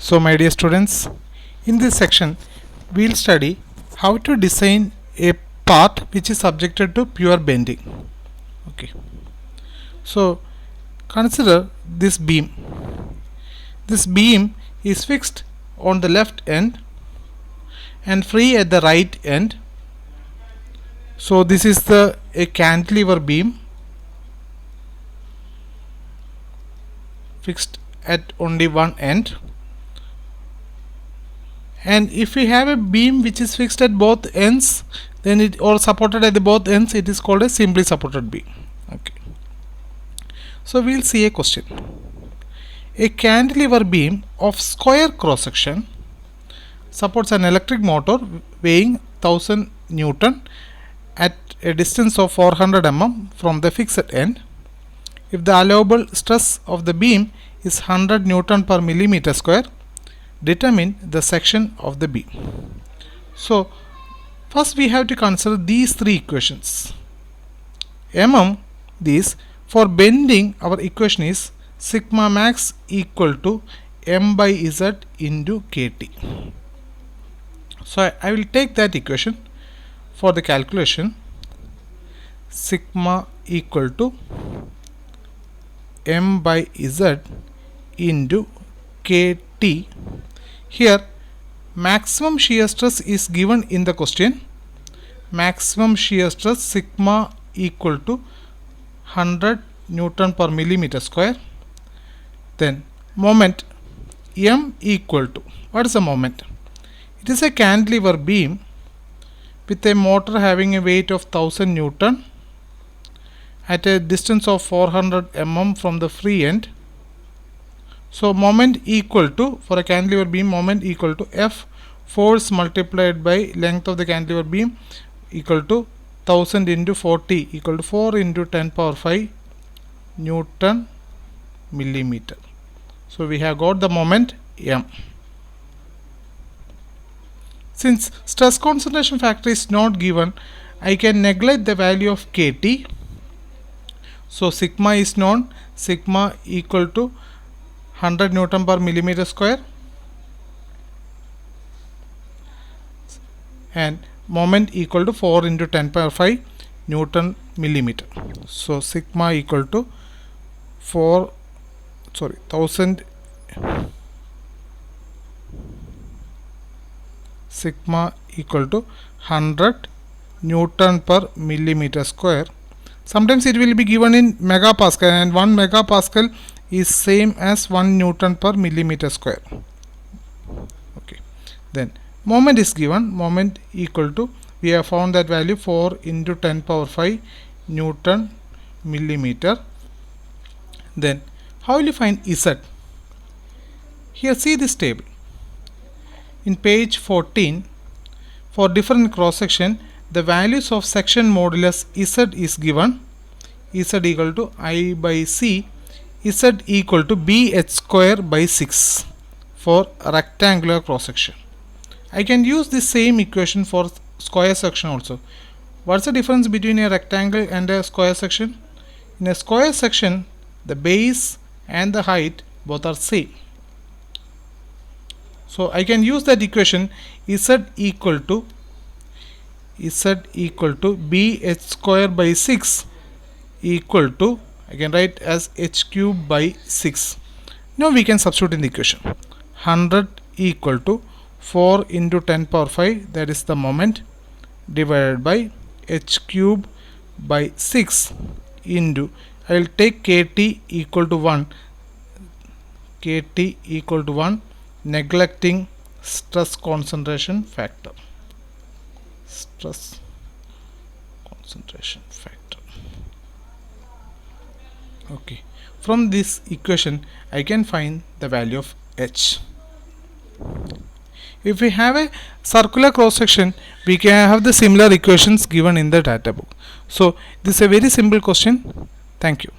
So my dear students, in this section we'll study how to design a part which is subjected to pure bending. Okay, so consider this beam. This beam is fixed on the left end and free at the right end. So this is a cantilever beam fixed at only one end. And if we have a beam which is fixed at both ends, then it or supported at the both ends, it is called a simply supported beam. Okay, so we'll see a question. A cantilever beam of square cross section supports an electric motor weighing 1000 Newton at a distance of 400 mm from the fixed end. If the allowable stress of the beam is 100 Newton per millimeter square, determine the section of the beam. So first we have to consider these three equations. Among these, for bending, our equation is sigma max equal to m by z into kt. So I will take that equation for the calculation. Sigma equal to m by z into kt. Here maximum shear stress is given in the question. Maximum shear stress sigma equal to 100 Newton per millimeter square. Then moment m equal to, what is the moment? It is a cantilever beam with a motor having a weight of 1000 Newton at a distance of 400 mm from the free end. So moment equal to, for a cantilever beam, moment equal to F force multiplied by length of the cantilever beam equal to 1000 into 40 equal to 4 into 10 power 5 Newton millimeter. So we have got the moment M. Since stress concentration factor is not given, I can neglect the value of KT. So sigma is known, sigma equal to 100 Newton per millimeter square, and moment equal to 4 into 10 power 5 Newton millimeter. So sigma equal to 1000, sigma equal to 100 Newton per millimeter square. Sometimes it will be given in megapascal, and 1 megapascal is same as 1 Newton per millimeter square. Okay, then moment is given, moment equal to, we have found that value 4 into 10 power 5 Newton millimeter. Then how will you find Z? Here see this table. In page 14, for different cross section, the values of section modulus Z is given. Z equal to I by C, Z equal to BH square by 6 for rectangular cross section. I can use the same equation for square section also. What's the difference between a rectangle and a square section? In a square section, the base and the height both are same. So I can use that equation Z equal to BH square by 6 equal to, I can write as h cube by 6. Now we can substitute in the equation. 100 equal to 4 into 10 power 5, that is the moment, divided by h cube by 6 into, I will take kt equal to 1, kt equal to 1, neglecting stress concentration factor. Stress concentration factor. Okay, from this equation I can find the value of H. If we have a circular cross section, we can have the similar equations given in the data book. So this is a very simple question. Thank you.